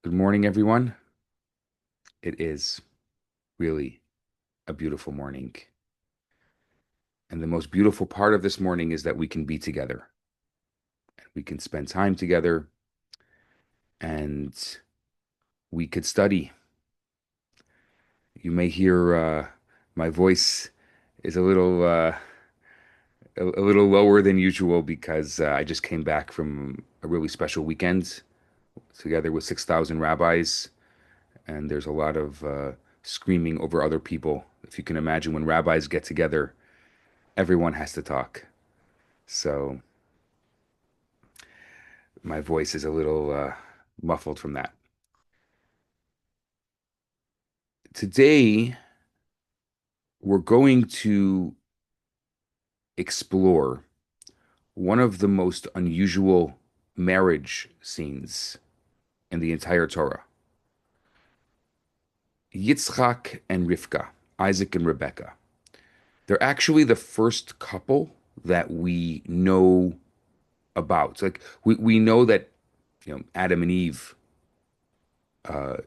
Good morning, everyone. It is really a beautiful morning. And the most beautiful part of this morning is that we can be together. We can spend time together and we could study. You may hear my voice is a little lower than usual because I just came back from a really special weekend together with 6,000 rabbis, and there's a lot of screaming over other people. If you can imagine, when rabbis get together, everyone has to talk. So my voice is a little muffled from that. Today, we're going to explore one of the most unusual marriage scenes in the entire Torah. Yitzchak and Rivkah, Isaac and Rebekah. They're actually the first couple that we know about. Like we know that Adam and Eve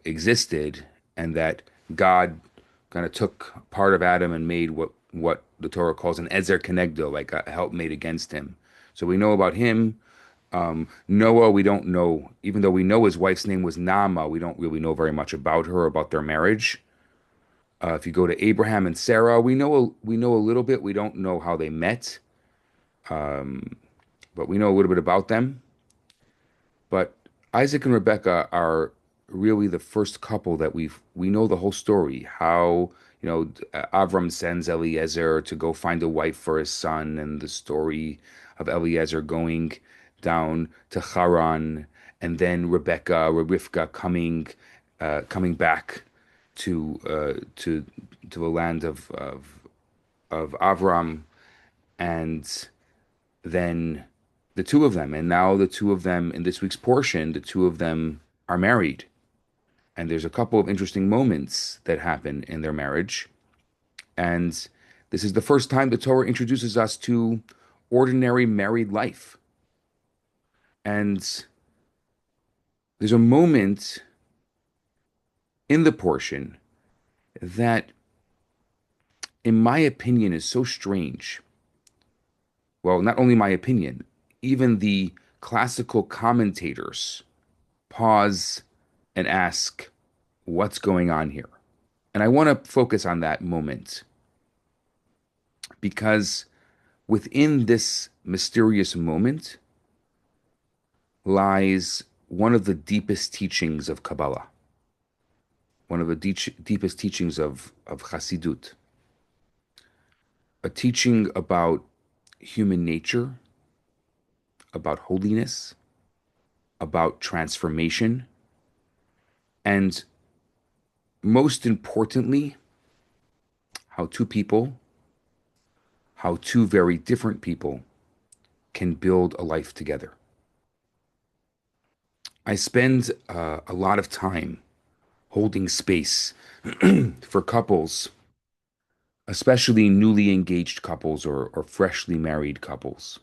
existed, and that God kind of took part of Adam and made what the Torah calls an ezer kenegdo, like a helpmate against him. So we know about him. Noah, we don't know, even though we know his wife's name was Nama, we don't really know very much about her, about their marriage. If you go to Abraham and Sarah, we know a little bit. We don't know how they met, but we know a little bit about them. But Isaac and Rebecca are really the first couple that we know the whole story. How, Avram sends Eliezer to go find a wife for his son, and the story of Eliezer going down to Haran, and then Rivkah coming back to the land of Avram, and then the two of them. And now the two of them in this week's portion, the two of them are married. And there's a couple of interesting moments that happen in their marriage. And this is the first time the Torah introduces us to ordinary married life. And there's a moment in the portion that, in my opinion, is so strange. Well, not only my opinion, even the classical commentators pause and ask, what's going on here? And I want to focus on that moment because within this mysterious moment lies one of the deepest teachings of Kabbalah, one of the deepest teachings of Chassidut, a teaching about human nature, about holiness, about transformation, and most importantly, how two people, how two very different people can build a life together. I spend a lot of time holding space for couples, especially newly engaged couples or freshly married couples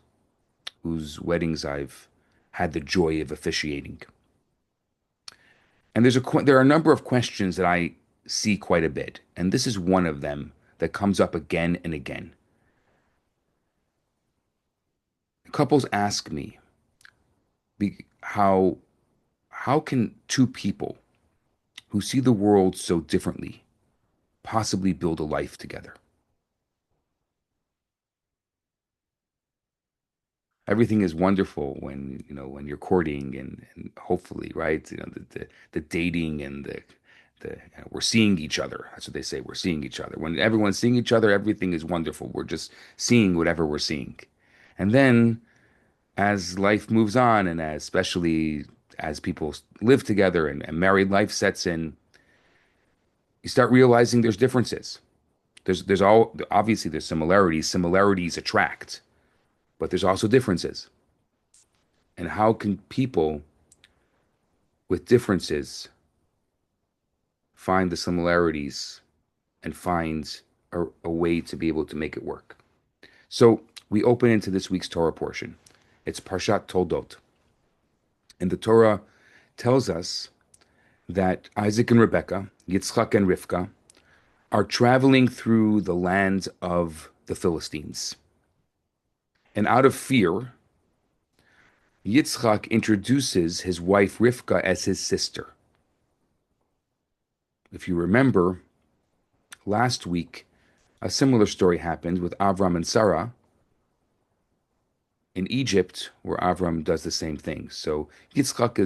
whose weddings I've had the joy of officiating. And there are a number of questions that I see quite a bit, and this is one of them that comes up again and again. Couples ask me, how can two people who see the world so differently possibly build a life together? Everything is wonderful when you're courting, and hopefully, right, the dating and we're seeing each other. That's what they say, we're seeing each other. When everyone's seeing each other, everything is wonderful. We're just seeing whatever we're seeing. And then as life moves on, and especially as people live together, and married life sets in, you start realizing there's differences. There's all obviously there's similarities. Similarities attract, but there's also differences. And how can people with differences find the similarities and find a way to be able to make it work? So we open into this week's Torah portion. It's Parshat Toldot. And the Torah tells us that Isaac and Rebekah, Yitzchak and Rivkah, are traveling through the land of the Philistines. And out of fear, Yitzchak introduces his wife Rivkah as his sister. If you remember, last week, a similar story happened with Avram and Sarah in Egypt, where Avram does the same thing. So Yitzchak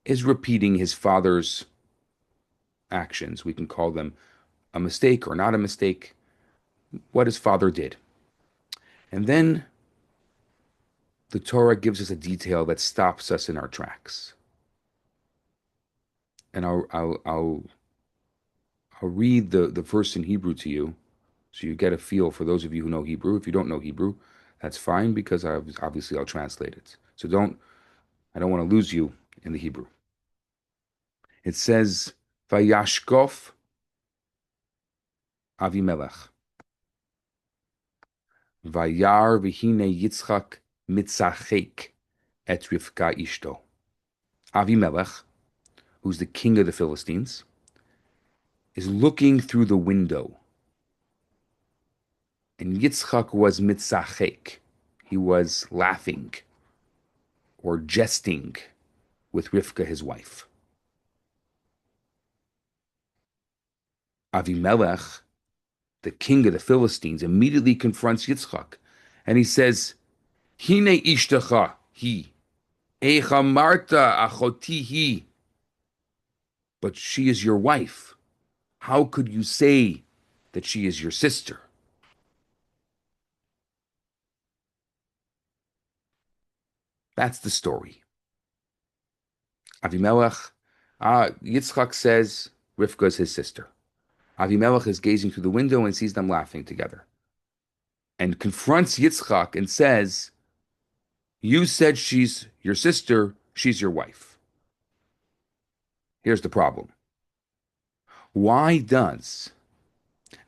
is repeating his father's actions. We can call them a mistake or not a mistake, what his father did. And then the Torah gives us a detail that stops us in our tracks. And I'll read the verse in Hebrew to you so you get a feel for those of you who know Hebrew. If you don't know Hebrew, that's fine because obviously I'll translate it. So I don't want to lose you in the Hebrew. It says, Vayashkof Avimelech. Vayar v'hine Yitzchak mitzachek et Rivka ishto. Avimelech, who's the king of the Philistines, is looking through the window. And Yitzchak was mitzachek. He was laughing or jesting with Rivka, his wife. Avimelech, the king of the Philistines, immediately confronts Yitzchak. And he says, Hine ishtacha hi, eicha marta achoti hi. But she is your wife. How could you say that she is your sister? That's the story. Avimelech, Yitzchak says Rivka is his sister. Avimelech is gazing through the window and sees them laughing together and confronts Yitzchak and says, You said she's your sister, she's your wife. Here's the problem. Why does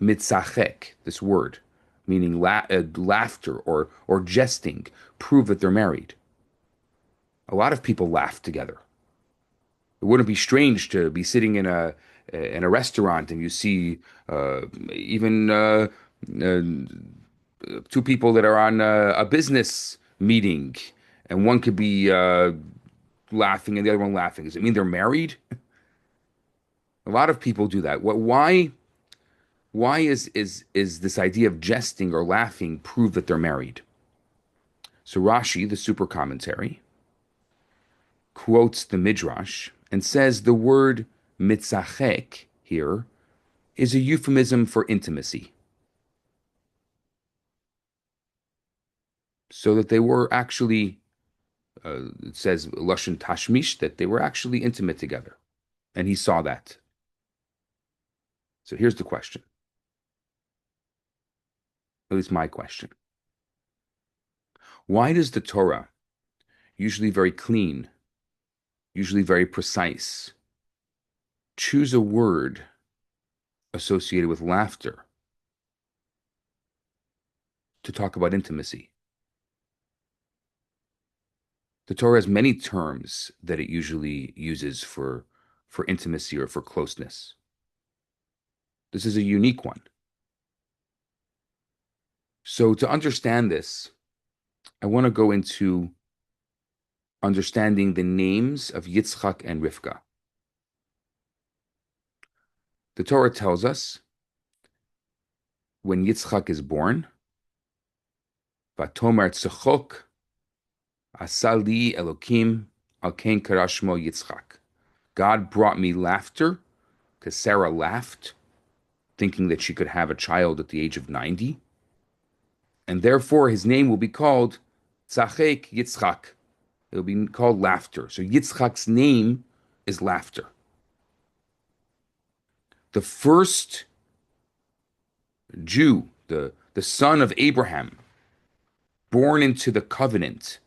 mitzachek, this word, meaning laughter or jesting, prove that they're married? A lot of people laugh together. It wouldn't be strange to be sitting in a restaurant and you see even two people that are on a business meeting, and one could be laughing and the other one laughing. Does it mean they're married? A lot of people do that. Why is this idea of jesting or laughing prove that they're married? So Rashi, the super commentary, quotes the Midrash and says the word mitzachek here is a euphemism for intimacy. So that they were actually, it says Lashon Tashmish, that they were actually intimate together. And he saw that. So here's the question. At least my question. Why does the Torah, usually very clean, usually very precise, choose a word associated with laughter to talk about intimacy? The Torah has many terms that it usually uses for intimacy or for closeness. This is a unique one. So to understand this, I want to go into understanding the names of Yitzchak and Rivkah. The Torah tells us when Yitzchak is born, Vatomer tzachok asali Elokim al ken karashmo Yitzchak. God brought me laughter because Sarah laughed, thinking that she could have a child at the age of 90. And therefore his name will be called Tzachek Yitzchak. It will be called laughter. So Yitzchak's name is laughter. The first Jew, the son of Abraham, born into the covenant,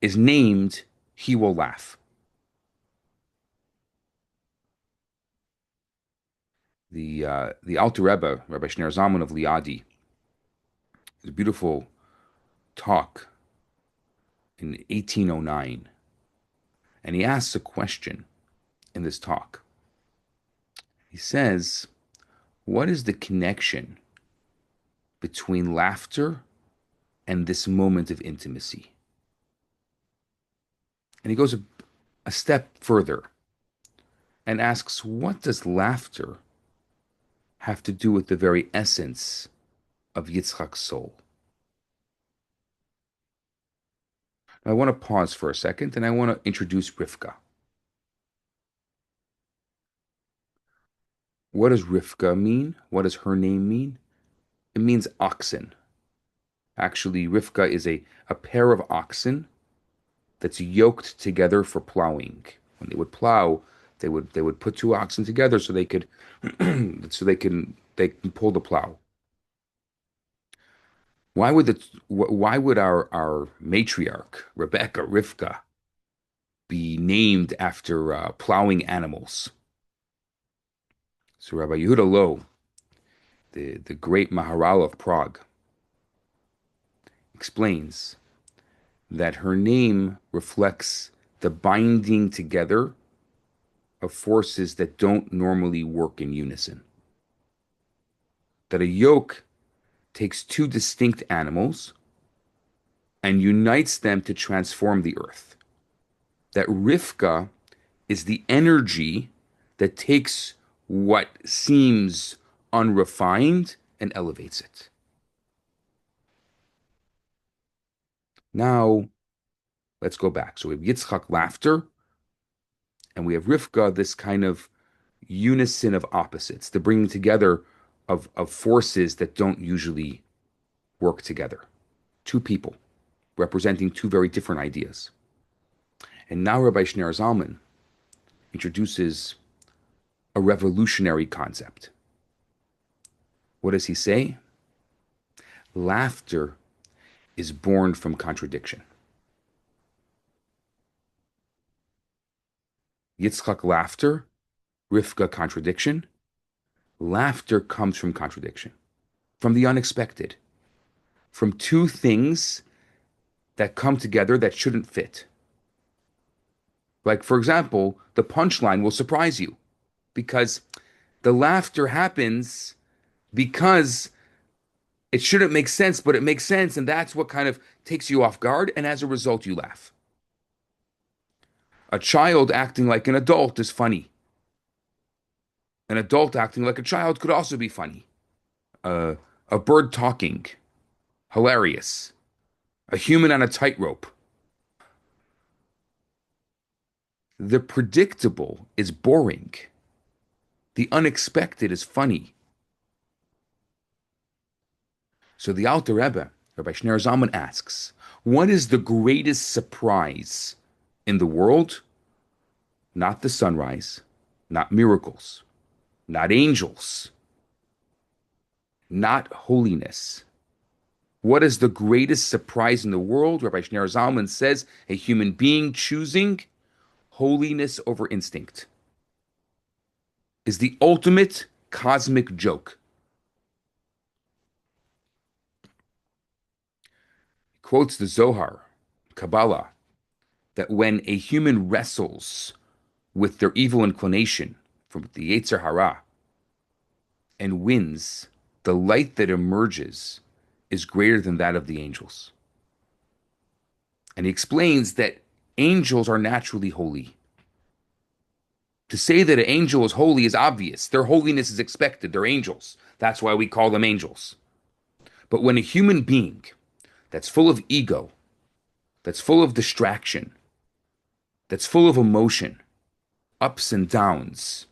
is named He Will Laugh. The Alter Rebbe, Rabbi Shneur Zalman of Liadi, a beautiful talk in 1809, and he asks a question. in this talk. He says, what is the connection between laughter and this moment of intimacy? And he goes a step further and asks, what does laughter have to do with the very essence of Yitzchak's soul? I want to pause for a second and I want to introduce Rivkah. What does Rivkah mean? What does her name mean? It means oxen. Actually, Rivkah is a pair of oxen that's yoked together for plowing. When they would plow, they would put two oxen together so they could they can pull the plow. Why would our matriarch Rebecca Rivkah be named after plowing animals? So Rabbi Yehuda Loew, the great Maharal of Prague, explains that her name reflects the binding together of forces that don't normally work in unison. That a yoke takes two distinct animals and unites them to transform the earth. That Rivka is the energy that takes what seems unrefined and elevates it. Now, let's go back. So we have Yitzchak, laughter, and we have Rivka, this kind of unison of opposites, the bringing together of forces that don't usually work together. Two people representing two very different ideas. And now Rabbi Shneur Zalman introduces a revolutionary concept. What does he say? Laughter is born from contradiction. Yitzchak, laughter, Rivka, contradiction. Laughter comes from contradiction, from the unexpected, from two things that come together that shouldn't fit. Like, for example, the punchline will surprise you because the laughter happens because it shouldn't make sense, but it makes sense, and that's what kind of takes you off guard, and as a result, you laugh. A child acting like an adult is funny. An adult acting like a child could also be funny. A bird talking, hilarious. A human on a tightrope. The predictable is boring. The unexpected is funny. So the Alter Rebbe, Rabbi Shneur Zalman, asks, what is the greatest surprise in the world? Not the sunrise, not miracles, not angels, not holiness. What is the greatest surprise in the world? Rabbi Shneur Zalman says a human being choosing holiness over instinct is the ultimate cosmic joke. He quotes the Zohar, Kabbalah, that when a human wrestles with their evil inclination from the Yetzer Hara and wins, the light that emerges is greater than that of the angels. And he explains that angels are naturally holy. To say that an angel is holy is obvious. Their holiness is expected. They're angels. That's why we call them angels. But when a human being that's full of ego, that's full of distraction, that's full of emotion, ups and downs,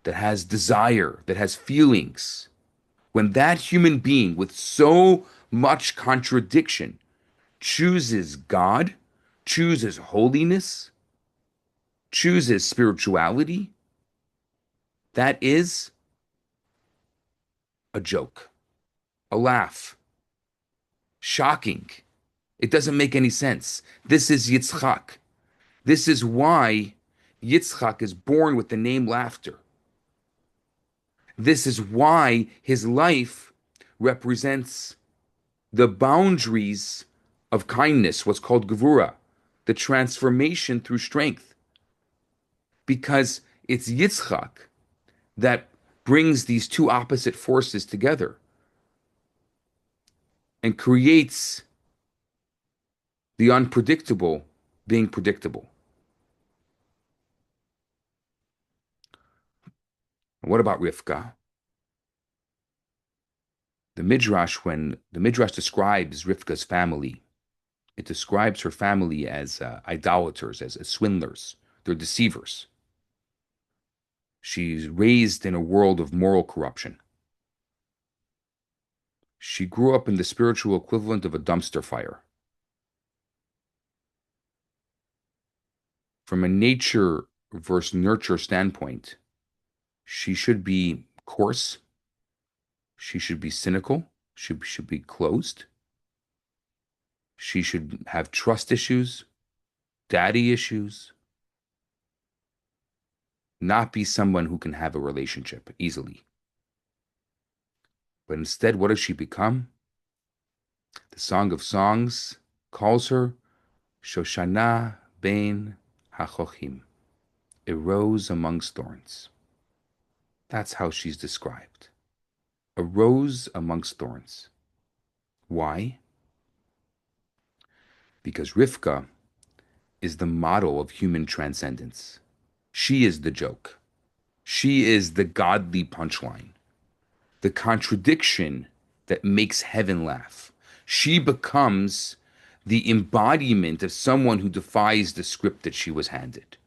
that has desire, that has feelings, when that human being with so much contradiction chooses God, chooses holiness, chooses spirituality, that is a joke, a laugh, shocking. It doesn't make any sense. This is Yitzchak. This is why Yitzchak is born with the name laughter. This is why his life represents the boundaries of kindness, what's called gevura, the transformation through strength. Because It's Yitzchak that brings these two opposite forces together and creates the unpredictable being predictable. And what about Rivkah? When the Midrash describes Rivkah's family, it describes her family as idolaters, as swindlers. They're deceivers. She's raised in a world of moral corruption. She grew up in the spiritual equivalent of a dumpster fire. From a nature versus nurture standpoint, she should be coarse. She should be cynical. She should be closed. She should have trust issues, daddy issues, not be someone who can have a relationship easily. But instead, what does she become? The Song of Songs calls her Shoshana Ben HaChochim, a rose amongst thorns. That's how she's described. A rose amongst thorns. Why? Because Rivka is the model of human transcendence. She is the joke. She is the godly punchline, the contradiction that makes heaven laugh. She becomes the embodiment of someone who defies the script that she was handed.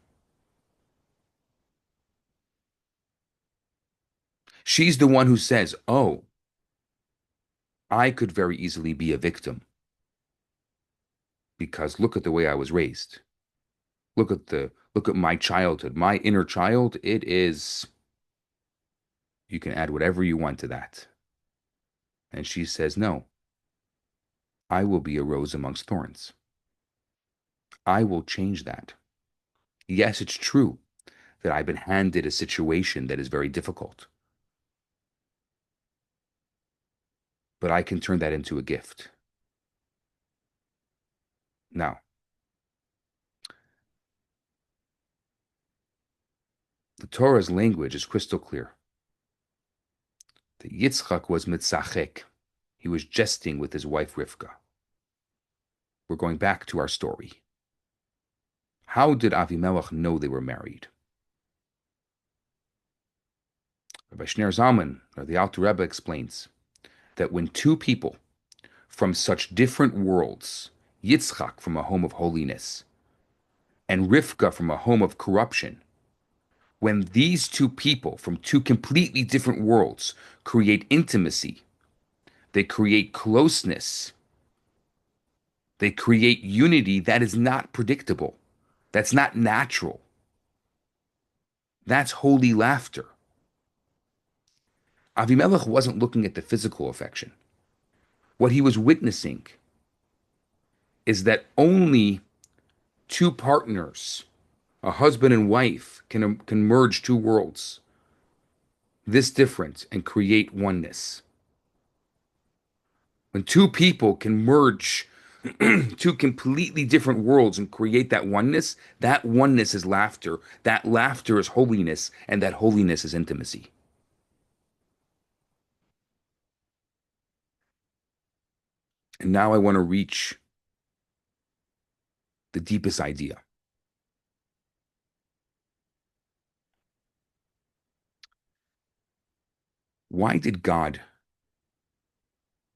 She's the one who says, oh, I could very easily be a victim because look at the way I was raised. Look at my childhood, my inner child. It is, you can add whatever you want to that. And she says, no, I will be a rose amongst thorns. I will change that. Yes, it's true that I've been handed a situation that is very difficult, but I can turn that into a gift. Now, the Torah's language is crystal clear. That Yitzchak was mitzachek. He was jesting with his wife Rivkah. We're going back to our story. How did Avimelech know they were married? Rabbi Shneur Zalman, or the Alter Rebbe, explains that when two people from such different worlds, Yitzchak from a home of holiness and Rivkah from a home of corruption, when these two people from two completely different worlds create intimacy, they create closeness, they create unity that is not predictable, that's not natural. That's holy laughter. Avimelech wasn't looking at the physical affection. What he was witnessing is that only two partners, a husband and wife, can merge two worlds this different and create oneness. When two people can merge two completely different worlds and create that oneness is laughter. That laughter is holiness, and that holiness is intimacy. And now I want to reach the deepest idea. Why did God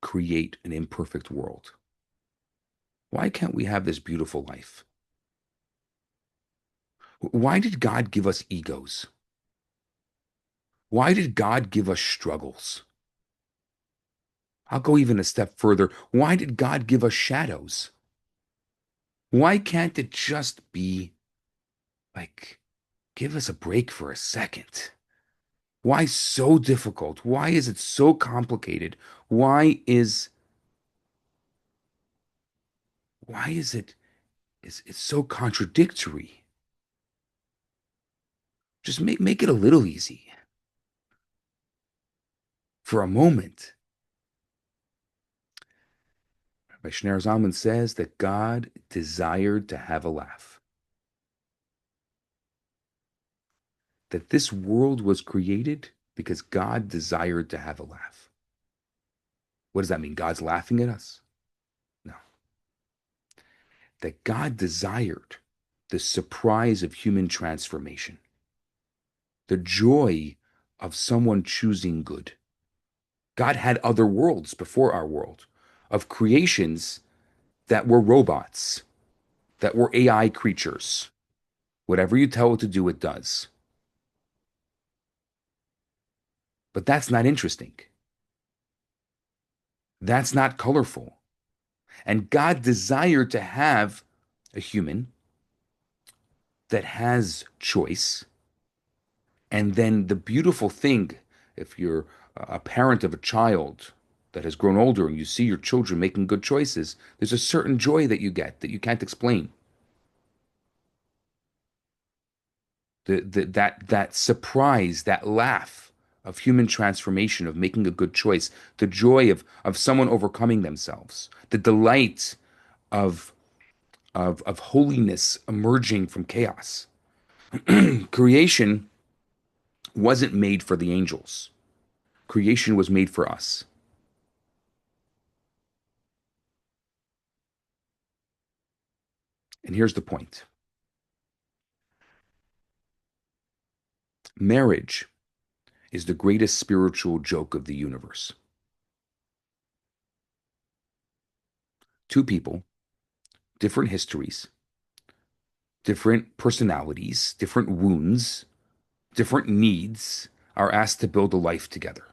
create an imperfect world? Why can't we have this beautiful life? Why did God give us egos? Why did God give us struggles? I'll go even a step further. Why did God give us shadows? Why can't it just be like, give us a break for a second? Why so difficult? Why is it so complicated? Why is why is it is it's so contradictory? Just make it a little easy for a moment. Rabbi Shneur Zalman says that God desired to have a laugh. that this world was created because God desired to have a laugh. What does that mean? God's laughing at us? No. That God desired the surprise of human transformation, the joy of someone choosing good. God had other worlds before our world of creations that were robots, that were AI creatures. Whatever you tell it to do, it does. But that's not interesting. That's not colorful. And God desired to have a human that has choice. And then the beautiful thing, if you're a parent of a child that has grown older and you see your children making good choices, there's a certain joy that you get that you can't explain. That surprise, that laugh of human transformation, of making a good choice, the joy of someone overcoming themselves, the delight of of holiness emerging from chaos. Creation wasn't made for the angels. Creation was made for us. And here's the point. Marriage is the greatest spiritual joke of the universe. Two people, different histories, different personalities, different wounds, different needs, are asked to build a life together.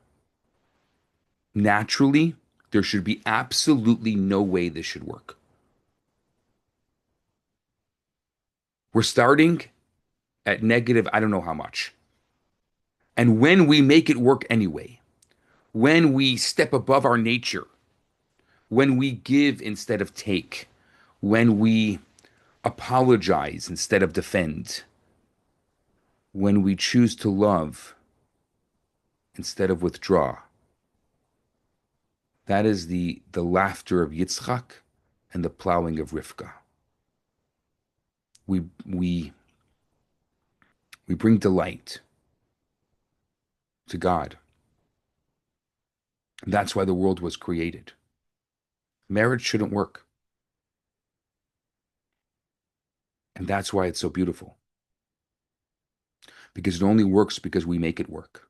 Naturally, there should be absolutely no way this should work. We're starting at negative, I don't know how much. And when we make it work anyway, when we step above our nature, when we give instead of take, when we apologize instead of defend, when we choose to love instead of withdraw, that is the laughter of Yitzchak and the plowing of Rivkah. We, we, we bring delight to God. That's why the world was created. Marriage shouldn't work. And that's why it's so beautiful. Because it only works because we make it work.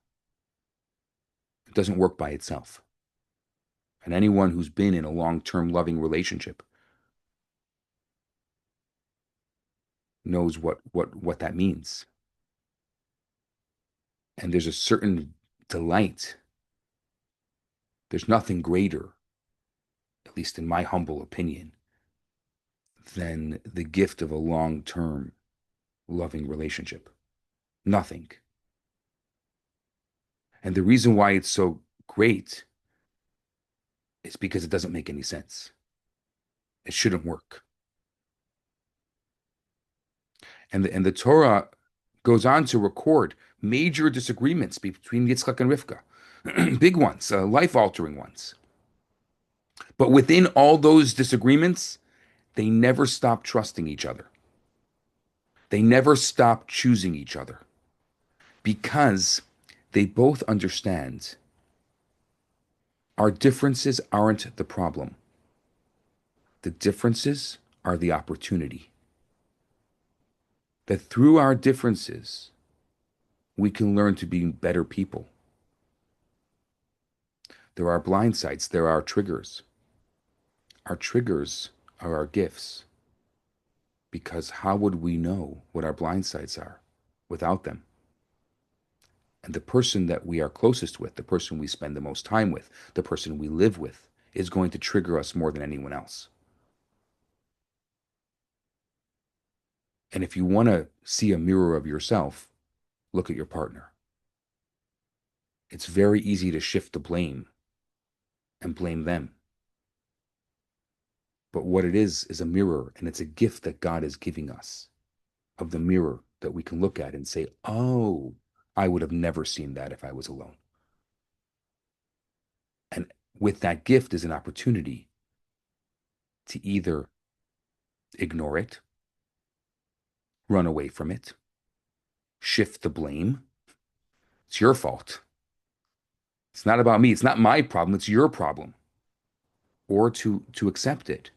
It doesn't work by itself. And anyone who's been in a long-term loving relationship knows what that means. And there's a certain delight. There's nothing greater, at least in my humble opinion, than the gift of a long-term loving relationship. Nothing. And the reason why it's so great is because it doesn't make any sense. It shouldn't work. And the Torah goes on to record major disagreements between Yitzchak and Rivkah, big ones, life-altering ones. But within all those disagreements, they never stop trusting each other. They never stop choosing each other because they both understand our differences aren't the problem. The differences are the opportunity. That through our differences, we can learn to be better people. There are blind sides, there are triggers. Our triggers are our gifts because how would we know what our blind sides are without them? And the person that we are closest with, the person we spend the most time with, the person we live with, is going to trigger us more than anyone else. And if you want to see a mirror of yourself, look at your partner. It's very easy to shift the blame and blame them. But what it is a mirror, and it's a gift that God is giving us of the mirror that we can look at and say, oh, I would have never seen that if I was alone. And with that gift is an opportunity to either ignore it, run away from it, shift the blame. It's your fault. It's not about me. It's not my problem. It's your problem. Or to accept it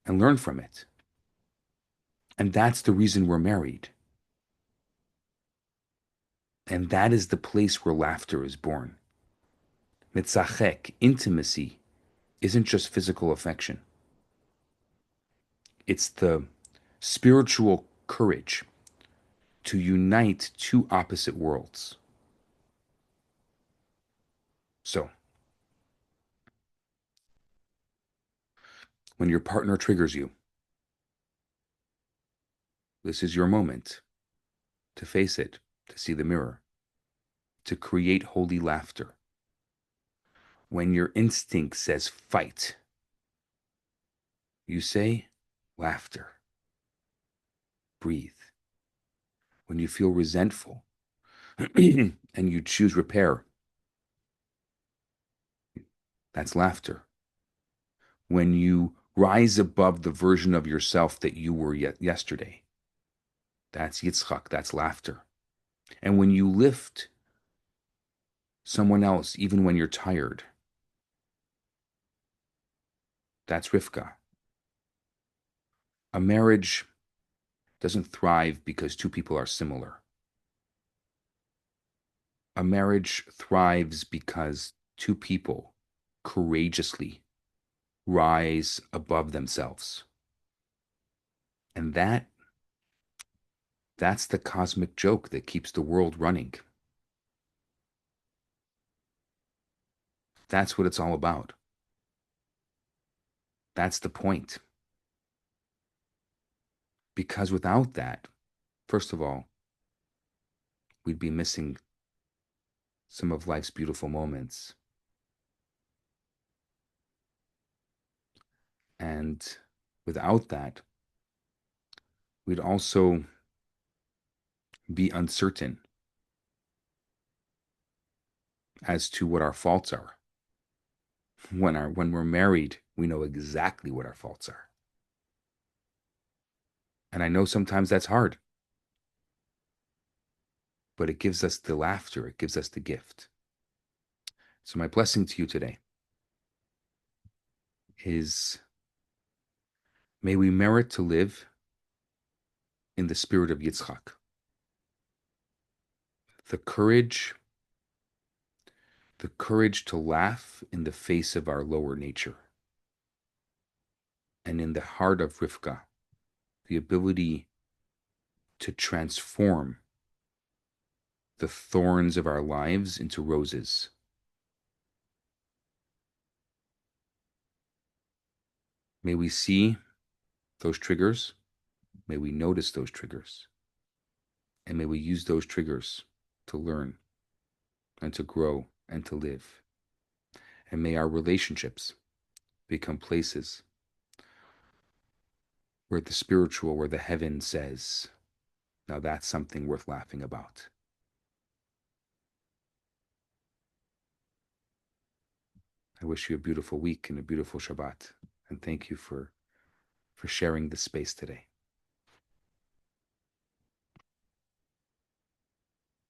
and learn from it. And that's the reason we're married. And that is the place where laughter is born. Mitzachek, intimacy, isn't just physical affection. It's the spiritual courage to unite two opposite worlds. So, when your partner triggers you, this is your moment to face it, to see the mirror, to create holy laughter. When your instinct says fight, you say laughter. Breathe. When you feel resentful and you choose repair, that's laughter. When you rise above the version of yourself that you were yesterday, that's Yitzchak, that's laughter. And when you lift someone else, even when you're tired, that's Rivkah. A marriage doesn't thrive because two people are similar. A marriage thrives because two people courageously rise above themselves. And that's the cosmic joke that keeps the world running. That's what it's all about. That's the point. Because without that, first of all, we'd be missing some of life's beautiful moments. And without that, we'd also be uncertain as to what our faults are. When we're married, we know exactly what our faults are. And I know sometimes that's hard, but it gives us the laughter, it gives us the gift. So my blessing to you today is, may we merit to live in the spirit of Yitzchak. The courage to laugh in the face of our lower nature. And in the heart of Rivkah, the ability to transform the thorns of our lives into roses. May we see those triggers. May we notice those triggers. And may we use those triggers to learn and to grow and to live. And may our relationships become places where the spiritual, where the heaven says, now that's something worth laughing about. I wish you a beautiful week and a beautiful Shabbat. And thank you for sharing this space today.